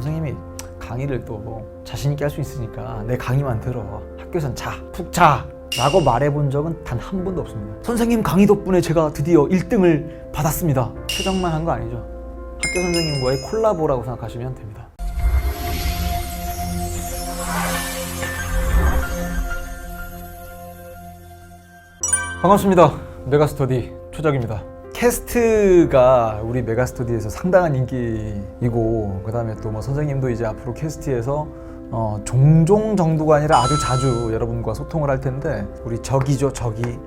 선생님이 강의를 또 자신 있게 할 수 있으니까 내 강의만 들어. 학교에선 푹 자. 라고 말해본 적은 단 한 번도 없습니다. 선생님 강의 덕분에 제가 드디어 1등을 받았습니다. 표정만 한 거 아니죠. 학교 선생님과의 콜라보라고 생각하시면 됩니다. 반갑습니다. 메가스터디 초작입니다. 캐스트가 우리 메가스터디에서 상당한 인기이고, 그 다음에 또 뭐 선생님도 이제 앞으로 캐스트에서 종종 정도가 아니라 아주 자주 여러분과 소통을 할 텐데, 우리 적이죠, 적이.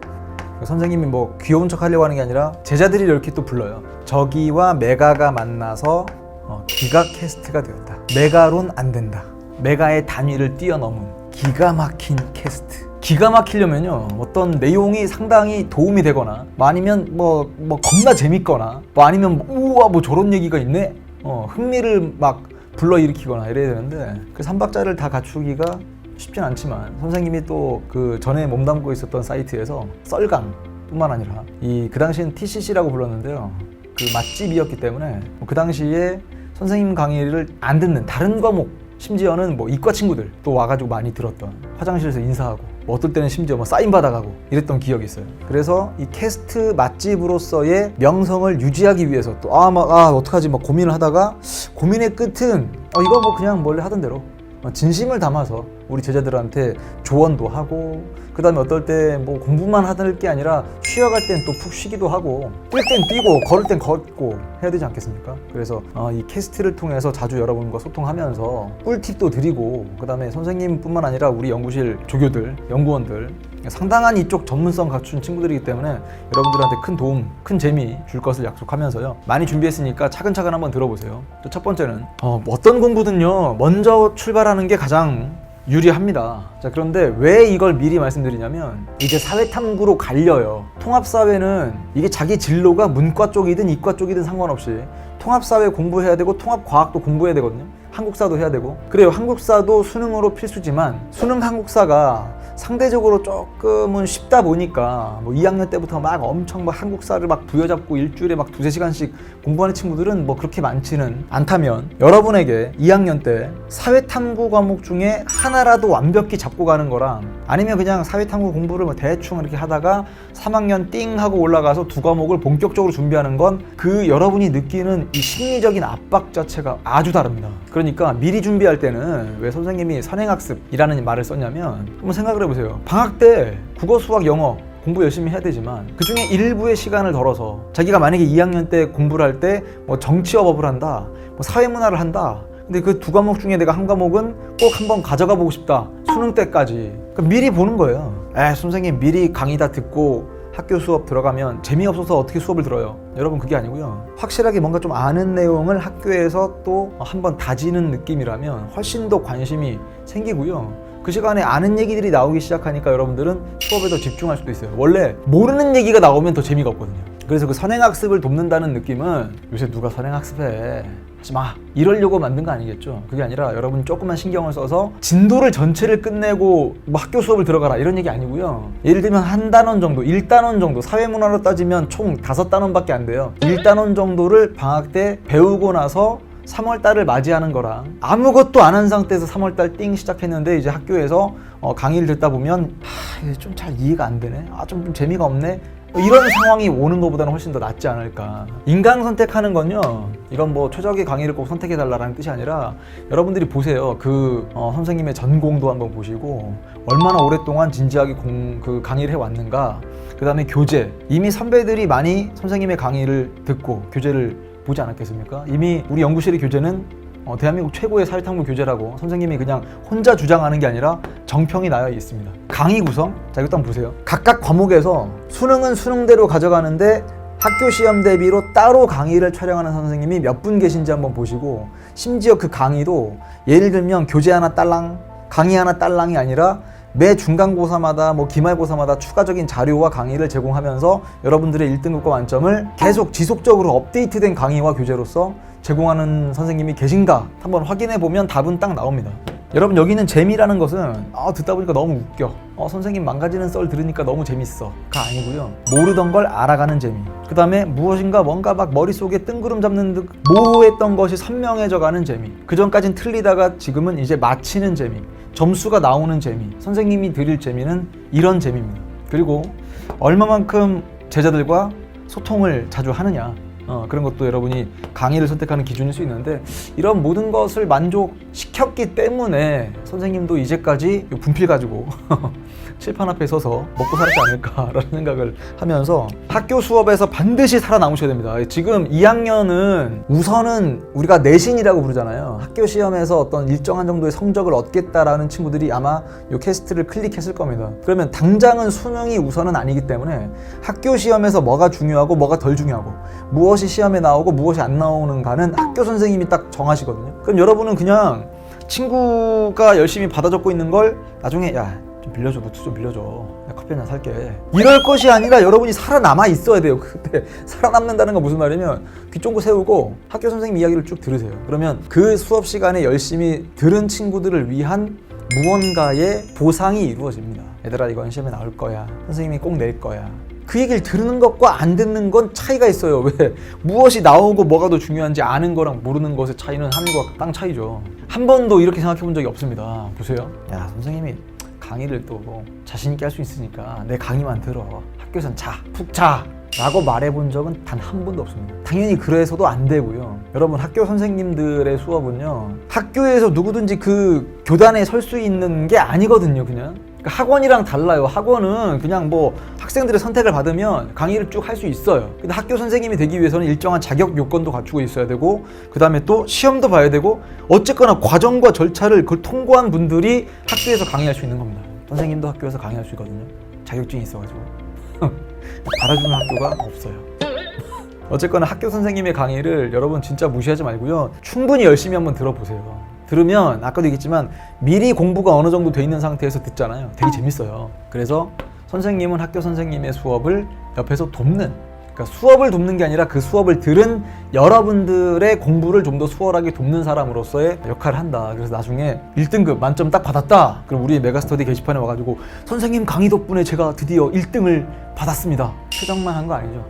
선생님이 뭐 귀여운 척 하려고 하는 게 아니라 제자들이 이렇게 또 불러요. 적이와 메가가 만나서 기가 캐스트가 되었다. 메가론 안 된다. 메가의 단위를 뛰어넘은 기가 막힌 캐스트. 기가 막히려면요, 어떤 내용이 상당히 도움이 되거나, 뭐 아니면 뭐 겁나 재밌거나, 뭐 아니면 우와 뭐 저런 얘기가 있네, 흥미를 막 불러일으키거나 이래야 되는데, 그 3박자를 다 갖추기가 쉽진 않지만, 선생님이 또 그 전에 몸담고 있었던 사이트에서 썰강 뿐만 아니라 그 당시엔 TCC라고 불렀는데요, 그 맛집이었기 때문에 그 당시에 선생님 강의를 안 듣는 다른 과목, 심지어는 뭐 이과 친구들 또 와가지고 많이 들었던, 화장실에서 인사하고, 뭐 어떨 때는 심지어 뭐 사인 받아가고 이랬던 기억이 있어요. 그래서 이 캐스트 맛집으로서의 명성을 유지하기 위해서 또 어떡하지 막 고민을 하다가, 고민의 끝은 이거 뭐 그냥 원래 하던 대로 진심을 담아서 우리 제자들한테 조언도 하고, 그 다음에 어떨 때 뭐 공부만 하던 게 아니라 쉬어갈 땐 또 푹 쉬기도 하고, 뛸 땐 뛰고 걸을 땐 걷고 해야 되지 않겠습니까? 그래서 이 캐스트를 통해서 자주 여러분과 소통하면서 꿀팁도 드리고, 그 다음에 선생님뿐만 아니라 우리 연구실 조교들, 연구원들, 상당한 이쪽 전문성 갖춘 친구들이기 때문에 여러분들한테 큰 도움, 큰 재미 줄 것을 약속하면서요, 많이 준비했으니까 차근차근 한번 들어보세요. 첫 번째는 어떤 공부든요, 먼저 출발하는 게 가장 유리합니다. 자, 그런데 왜 이걸 미리 말씀드리냐면, 이제 사회탐구로 갈려요. 통합사회는 이게 자기 진로가 문과 쪽이든 이과 쪽이든 상관없이 통합사회 공부해야 되고, 통합과학도 공부해야 되거든요. 한국사도 해야 되고. 그래요, 한국사도 수능으로 필수지만, 수능 한국사가 상대적으로 조금은 쉽다 보니까 뭐 2학년 때부터 막 엄청 막 한국사를 막 부여잡고 일주일에 막 2-3시간씩 공부하는 친구들은 뭐 그렇게 많지는 않다면, 여러분에게 2학년 때 사회탐구 과목 중에 하나라도 완벽히 잡고 가는 거랑, 아니면 그냥 사회탐구 공부를 뭐 대충 이렇게 하다가 3학년 띵 하고 올라가서 2과목을 본격적으로 준비하는 건, 그 여러분이 느끼는 이 심리적인 압박 자체가 아주 다릅니다. 그러니까 미리 준비할 때는 왜 선생님이 선행학습이라는 말을 썼냐면, 한번 생각을 해보세요. 방학 때 국어, 수학, 영어 공부 열심히 해야 되지만, 그 중에 일부의 시간을 덜어서 자기가 만약에 2학년 때 공부를 할 때 뭐 정치와 법을 한다, 뭐 사회문화를 한다, 근데 그 2과목 중에 내가 한 과목은 꼭 한번 가져가 보고 싶다, 수능 때까지. 그러니까 미리 보는 거예요. 선생님 미리 강의 다 듣고 학교 수업 들어가면 재미없어서 어떻게 수업을 들어요? 여러분, 그게 아니고요, 확실하게 뭔가 좀 아는 내용을 학교에서 또 한번 다지는 느낌이라면 훨씬 더 관심이 생기고요, 그 시간에 아는 얘기들이 나오기 시작하니까 여러분들은 수업에 더 집중할 수도 있어요. 원래 모르는 얘기가 나오면 더 재미가 없거든요. 그래서 그 선행학습을 돕는다는 느낌은, 요새 누가 선행학습해, 하지마, 이러려고 만든 거 아니겠죠? 그게 아니라 여러분이 조금만 신경을 써서 진도를 전체를 끝내고 뭐 학교 수업을 들어가라, 이런 얘기 아니고요. 예를 들면 한 단원 정도, 1단원 정도, 사회문화로 따지면 총 5단원밖에 안 돼요. 1단원 정도를 방학 때 배우고 나서 3월달을 맞이하는 거랑, 아무것도 안 한 상태에서 3월달 띵 시작했는데 이제 학교에서 강의를 듣다 보면 좀 잘 이해가 안 되네, 좀 재미가 없네, 이런 상황이 오는 것보다는 훨씬 더 낫지 않을까. 인강 선택하는 건요, 이건 뭐 최적의 강의를 꼭 선택해달라는 뜻이 아니라, 여러분들이 보세요. 선생님의 전공도 한번 보시고, 얼마나 오랫동안 진지하게 그 강의를 해왔는가, 그 다음에 교재, 이미 선배들이 많이 선생님의 강의를 듣고 교재를 보지 않았겠습니까? 이미 우리 연구실의 교재는 대한민국 최고의 사회탐구 교재라고 선생님이 그냥 혼자 주장하는 게 아니라 정평이 나와 있습니다. 강의 구성, 자 이것도 한번 보세요. 각각 과목에서 수능은 수능대로 가져가는데 학교 시험 대비로 따로 강의를 촬영하는 선생님이 몇 분 계신지 한번 보시고, 심지어 그 강의도 예를 들면 교재 하나 딸랑, 강의 하나 딸랑이 아니라 매 중간고사마다 뭐 기말고사마다 추가적인 자료와 강의를 제공하면서 여러분들의 1등급과 만점을 계속 지속적으로 업데이트된 강의와 교재로서 제공하는 선생님이 계신가 한번 확인해 보면 답은 딱 나옵니다. 여러분 여기는 재미라는 것은 듣다 보니까 너무 웃겨, 선생님 망가지는 썰 들으니까 너무 재밌어 가 아니고요. 모르던 걸 알아가는 재미, 그 다음에 무엇인가 뭔가 막 머릿속에 뜬구름 잡는 듯 모호했던 것이 선명해져 가는 재미, 그전까진 틀리다가 지금은 이제 맞히는 재미, 점수가 나오는 재미, 선생님이 드릴 재미는 이런 재미입니다. 그리고 얼마만큼 제자들과 소통을 자주 하느냐, 그런 것도 여러분이 강의를 선택하는 기준일 수 있는데, 이런 모든 것을 만족시켰기 때문에 선생님도 이제까지 분필 가지고 칠판 앞에 서서 먹고 살지 않을까라는 생각을 하면서 학교 수업에서 반드시 살아남으셔야 됩니다. 지금 2학년은 우선은 우리가 내신이라고 부르잖아요. 학교 시험에서 어떤 일정한 정도의 성적을 얻겠다라는 친구들이 아마 이 캐스트를 클릭했을 겁니다. 그러면 당장은 수능이 우선은 아니기 때문에 학교 시험에서 뭐가 중요하고 뭐가 덜 중요하고 무엇이 시험에 나오고 무엇이 안 나오는가는 학교 선생님이 딱 정하시거든요. 그럼 여러분은 그냥 친구가 열심히 받아 적고 있는 걸 나중에 좀 빌려줘, 노트 좀 빌려줘, 내가 커피 한잔 살게, 이럴 것이 아니라 여러분이 살아남아 있어야 돼요. 그때 살아남는다는 건 무슨 말이냐면 귀 쫑긋 세우고 학교 선생님 이야기를 쭉 들으세요. 그러면 그 수업 시간에 열심히 들은 친구들을 위한 무언가의 보상이 이루어집니다. 얘들아 이건 시험에 나올 거야, 선생님이 꼭 낼 거야. 그 얘기를 들은 것과 안 듣는 건 차이가 있어요. 왜? 무엇이 나오고 뭐가 더 중요한지 아는 거랑 모르는 것의 차이는 하늘과 땅 차이죠. 한 번도 이렇게 생각해 본 적이 없습니다. 보세요. 야, 선생님이 강의를 또 자신 있게 할 수 있으니까 내 강의만 들어, 학교에선 푹 자 라고 말해본 적은 단 한 번도 없습니다. 당연히 그래서도 안 되고요. 여러분 학교 선생님들의 수업은요, 학교에서 누구든지 그 교단에 설 수 있는 게 아니거든요. 그냥 학원이랑 달라요. 학원은 그냥 학생들의 선택을 받으면 강의를 쭉 할 수 있어요. 근데 학교 선생님이 되기 위해서는 일정한 자격 요건도 갖추고 있어야 되고, 그 다음에 또 시험도 봐야 되고, 어쨌거나 과정과 절차를 그걸 통과한 분들이 학교에서 강의할 수 있는 겁니다. 선생님도 학교에서 강의할 수 있거든요. 자격증이 있어가지고. 받아주는 학교가 없어요. 어쨌거나 학교 선생님의 강의를 여러분 진짜 무시하지 말고요, 충분히 열심히 한번 들어보세요. 들으면 아까도 얘기했지만 미리 공부가 어느 정도 돼 있는 상태에서 듣잖아요. 되게 재밌어요. 그래서 선생님은 학교 선생님의 수업을 옆에서 돕는, 그러니까 수업을 돕는 게 아니라 그 수업을 들은 여러분들의 공부를 좀 더 수월하게 돕는 사람으로서의 역할을 한다. 그래서 나중에 1등급 만점 딱 받았다, 그럼 우리 메가스터디 게시판에 와가지고 선생님 강의 덕분에 제가 드디어 1등을 받았습니다, 최정만 한 거 아니죠.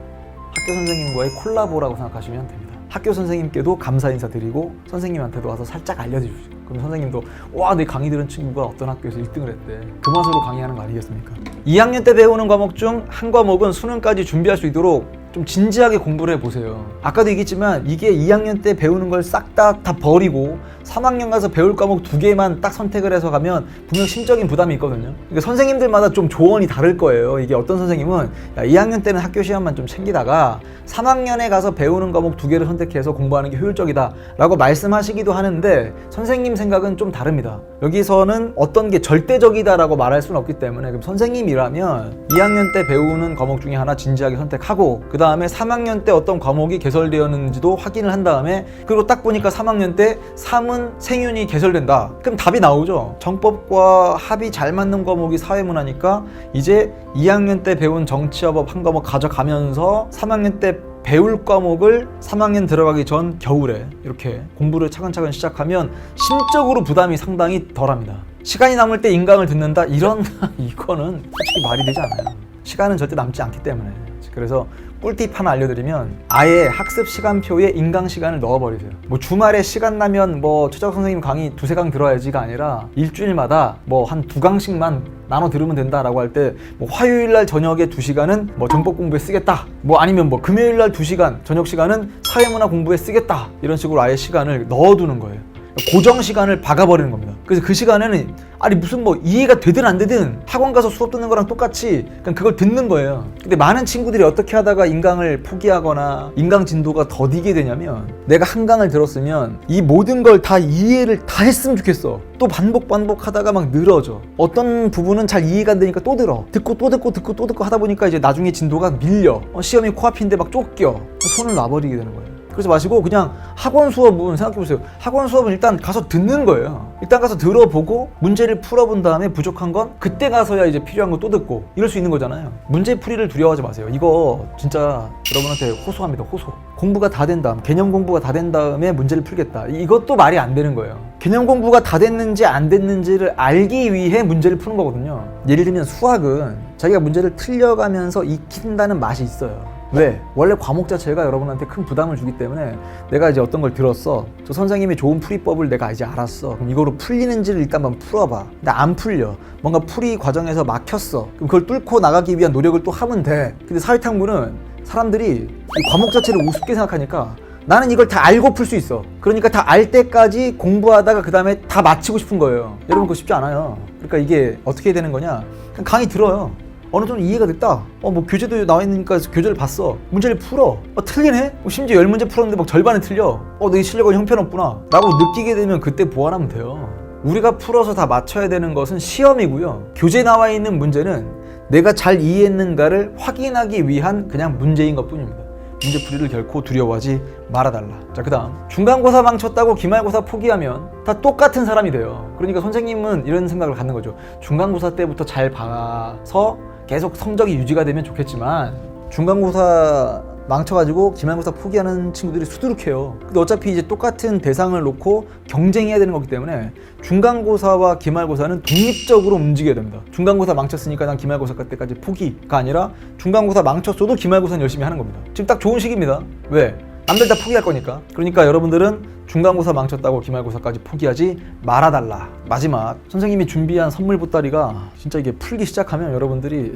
학교 선생님과의 콜라보라고 생각하시면 됩니다. 학교 선생님께도 감사 인사 드리고 선생님한테도 와서 살짝 알려주십시오. 그럼 선생님도 와, 내 강의 들은 친구가 어떤 학교에서 1등을 했대, 그 맛으로 강의하는 거 아니겠습니까? 2학년 때 배우는 과목 중 한 과목은 수능까지 준비할 수 있도록 좀 진지하게 공부를 해보세요. 아까도 얘기했지만 이게 2학년 때 배우는 걸 싹 다 버리고 3학년 가서 배울 과목 2개만 딱 선택을 해서 가면 분명 심적인 부담이 있거든요. 그러니까 선생님들마다 좀 조언이 다를 거예요. 이게 어떤 선생님은 2학년 때는 학교 시험만 좀 챙기다가 3학년에 가서 배우는 과목 2개를 선택해서 공부하는 게 효율적이다 라고 말씀하시기도 하는데, 선생님 생각은 좀 다릅니다. 여기서는 어떤 게 절대적이다 라고 말할 수는 없기 때문에, 그럼 선생님이라면 2학년 때 배우는 과목 중에 하나 진지하게 선택하고, 그 다음에 3학년 때 어떤 과목이 개설되었는지도 확인을 한 다음에, 그리고 딱 보니까 3학년 때 3은 생윤이 개설된다, 그럼 답이 나오죠. 정법과 합이 잘 맞는 과목이 사회문화니까 이제 2학년 때 배운 정치어법 한 과목 가져가면서 3학년 때 배울 과목을 3학년 들어가기 전 겨울에 이렇게 공부를 차근차근 시작하면 심적으로 부담이 상당히 덜합니다. 시간이 남을 때 인강을 듣는다, 이거는 솔직히 말이 되지 않아요. 시간은 절대 남지 않기 때문에. 그래서 꿀팁 하나 알려드리면, 아예 학습 시간표에 인강 시간을 넣어버리세요. 주말에 시간 나면 최적 선생님 강의 2-3강 들어야지가 아니라 일주일마다 한 2강씩만 나눠 들으면 된다라고 할 때 화요일날 저녁에 2시간은 정법 공부에 쓰겠다, 아니면 금요일날 2시간 저녁 시간은 사회문화 공부에 쓰겠다, 이런 식으로 아예 시간을 넣어두는 거예요. 고정 시간을 박아버리는 겁니다. 그래서 그 시간에는 무슨 이해가 되든 안 되든 학원 가서 수업 듣는 거랑 똑같이 그냥 그걸 듣는 거예요. 근데 많은 친구들이 어떻게 하다가 인강을 포기하거나 인강 진도가 더디게 되냐면, 내가 한 강을 들었으면 이 모든 걸 다 이해를 다 했으면 좋겠어. 또 반복하다가 막 늘어져. 어떤 부분은 잘 이해가 안 되니까 또 들어. 듣고 또 듣고 하다 보니까 이제 나중에 진도가 밀려. 시험이 코앞인데 막 쫓겨. 손을 놔버리게 되는 거예요. 그러지 마시고 그냥 학원 수업은 생각해보세요. 학원 수업은 일단 가서 듣는 거예요. 일단 가서 들어보고 문제를 풀어본 다음에 부족한 건 그때 가서야 이제 필요한 거 또 듣고 이럴 수 있는 거잖아요. 문제풀이를 두려워하지 마세요. 이거 진짜 여러분한테 호소합니다. 호소. 공부가 다 된 다음, 개념 공부가 다 된 다음에 문제를 풀겠다. 이것도 말이 안 되는 거예요. 개념 공부가 다 됐는지 안 됐는지를 알기 위해 문제를 푸는 거거든요. 예를 들면 수학은 자기가 문제를 틀려가면서 익힌다는 맛이 있어요. 왜? 원래 과목 자체가 여러분한테 큰 부담을 주기 때문에 내가 이제 어떤 걸 들었어. 저 선생님이 좋은 풀이법을 내가 이제 알았어. 그럼 이거로 풀리는지를 일단 한번 풀어봐. 근데 안 풀려. 뭔가 풀이 과정에서 막혔어. 그럼 그걸 뚫고 나가기 위한 노력을 또 하면 돼. 근데 사회탐구는 사람들이 이 과목 자체를 우습게 생각하니까 나는 이걸 다 알고 풀 수 있어. 그러니까 다 알 때까지 공부하다가 그 다음에 다 마치고 싶은 거예요. 여러분 그거 쉽지 않아요. 그러니까 이게 어떻게 되는 거냐. 그냥 강의 들어요. 어느 정도 이해가 됐다. 뭐 교재도 나와 있으니까 교재를 봤어. 문제를 풀어. 틀리네? 심지어 10문제 풀었는데 막 절반은 틀려. 내 실력은 형편없구나 라고 느끼게 되면 그때 보완하면 돼요. 우리가 풀어서 다 맞춰야 되는 것은 시험이고요. 교재에 나와 있는 문제는 내가 잘 이해했는가를 확인하기 위한 그냥 문제인 것 뿐입니다. 문제풀이를 결코 두려워하지 말아달라. 자, 그 다음 중간고사 망쳤다고 기말고사 포기하면 다 똑같은 사람이 돼요. 그러니까 선생님은 이런 생각을 갖는 거죠. 중간고사 때부터 잘 봐서 계속 성적이 유지가 되면 좋겠지만 중간고사 망쳐가지고 기말고사 포기하는 친구들이 수두룩해요. 근데 어차피 이제 똑같은 대상을 놓고 경쟁해야 되는 거기 때문에 중간고사와 기말고사는 독립적으로 움직여야 됩니다. 중간고사 망쳤으니까 난 기말고사 때까지 포기가 아니라 중간고사 망쳤어도 기말고사는 열심히 하는 겁니다. 지금 딱 좋은 시기입니다. 왜? 남들 다 포기할 거니까. 그러니까 여러분들은 중간고사 망쳤다고 기말고사까지 포기하지 말아달라. 마지막 선생님이 준비한 선물 보따리가 진짜 이게 풀기 시작하면 여러분들이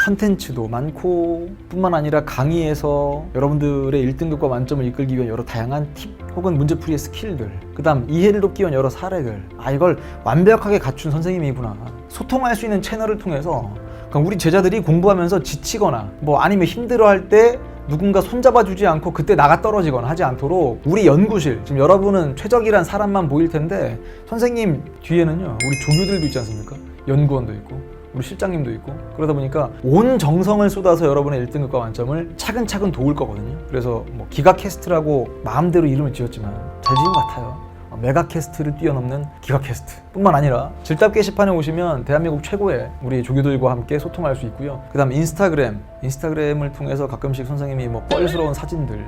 컨텐츠도 많고 뿐만 아니라 강의에서 여러분들의 1등급과 만점을 이끌기 위한 여러 다양한 팁 혹은 문제풀이의 스킬들, 그 다음 이해를 돕기 위한 여러 사례들, 이걸 완벽하게 갖춘 선생님이구나. 소통할 수 있는 채널을 통해서 그러니까 우리 제자들이 공부하면서 지치거나 아니면 힘들어할 때 누군가 손잡아주지 않고 그때 나가 떨어지거나 하지 않도록 우리 연구실, 지금 여러분은 최적이란 사람만 보일 텐데 선생님 뒤에는요 우리 조교들도 있지 않습니까? 연구원도 있고 우리 실장님도 있고 그러다 보니까 온 정성을 쏟아서 여러분의 1등급과 만점을 차근차근 도울 거거든요. 그래서 기가캐스트라고 마음대로 이름을 지었지만 잘 지은 것 같아요. 메가캐스트를 뛰어넘는 기가캐스트 뿐만 아니라 질답 게시판에 오시면 대한민국 최고의 우리 조교들과 함께 소통할 수 있고요. 그 다음 인스타그램을 통해서 가끔씩 선생님이 뻘스러운 사진들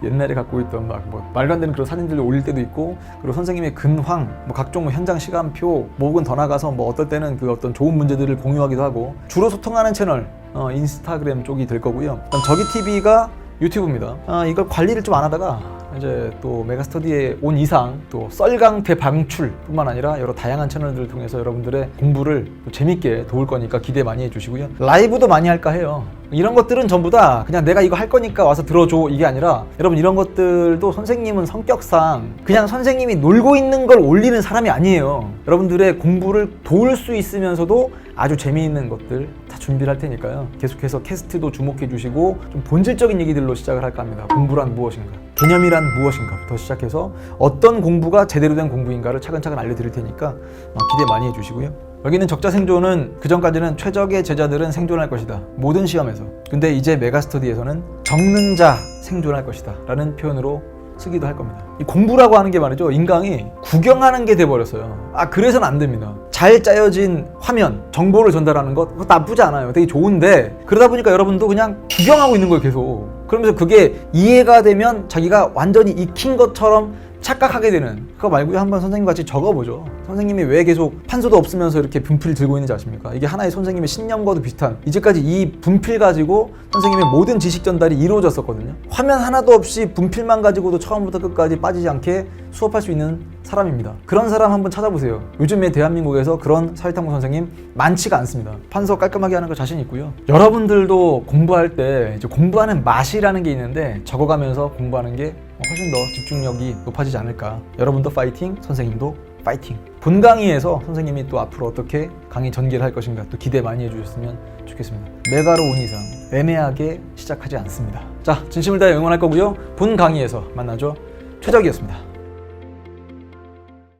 옛날에 갖고 있던 말도 안 되는 그런 사진들을 올릴 때도 있고, 그리고 선생님의 근황, 각종 현장 시간표, 혹은 더 나가서 어떨 때는 그 어떤 좋은 문제들을 공유하기도 하고, 주로 소통하는 채널 인스타그램 쪽이 될 거고요. 그다음 저기TV가 유튜브입니다. 이걸 관리를 좀 안 하다가 이제 또 메가스터디에 온 이상 또 썰강 대방출 뿐만 아니라 여러 다양한 채널들을 통해서 여러분들의 공부를 또 재밌게 도울 거니까 기대 많이 해주시고요. 라이브도 많이 할까 해요. 이런 것들은 전부 다 그냥 내가 이거 할 거니까 와서 들어줘 이게 아니라, 여러분 이런 것들도 선생님은 성격상 그냥 선생님이 놀고 있는 걸 올리는 사람이 아니에요. 여러분들의 공부를 도울 수 있으면서도 아주 재미있는 것들 다 준비를 할 테니까요. 계속해서 캐스트도 주목해 주시고 좀 본질적인 얘기들로 시작을 할까 합니다. 공부란 무엇인가, 개념이란 무엇인가부터 시작해서 어떤 공부가 제대로 된 공부인가를 차근차근 알려드릴 테니까 기대 많이 해주시고요. 여기는 적자생존은 그전까지는 최적의 제자들은 생존할 것이다, 모든 시험에서. 근데 이제 메가스터디에서는 적는 자 생존할 것이다 라는 표현으로 쓰기도 할 겁니다. 이 공부라고 하는 게 말이죠, 인강이 구경하는 게 돼버렸어요. 그래서는 안 됩니다. 잘 짜여진 화면, 정보를 전달하는 것, 그거 나쁘지 않아요. 되게 좋은데, 그러다 보니까 여러분도 그냥 구경하고 있는 거예요, 계속. 그러면서 그게 이해가 되면 자기가 완전히 익힌 것처럼 착각하게 되는, 그거 말고요, 한번 선생님 같이 적어보죠. 선생님이 왜 계속 판서도 없으면서 이렇게 분필 들고 있는지 아십니까? 이게 하나의 선생님의 신념과도 비슷한, 이제까지 이 분필 가지고 선생님의 모든 지식 전달이 이루어졌었거든요. 화면 하나도 없이 분필만 가지고도 처음부터 끝까지 빠지지 않게 수업할 수 있는 사람입니다. 그런 사람 한번 찾아보세요. 요즘에 대한민국에서 그런 사회탐구 선생님 많지가 않습니다. 판서 깔끔하게 하는 거 자신 있고요. 여러분들도 공부할 때 이제 공부하는 맛이라는 게 있는데, 적어가면서 공부하는 게 훨씬 더 집중력이 높아지지 않을까. 여러분도 파이팅, 선생님도 파이팅. 본 강의에서 선생님이 또 앞으로 어떻게 강의 전개를 할 것인가 또 기대 많이 해주셨으면 좋겠습니다. 메가로 온 이상 애매하게 시작하지 않습니다. 자, 진심을 다해 응원할 거고요. 본 강의에서 만나죠. 최적이었습니다.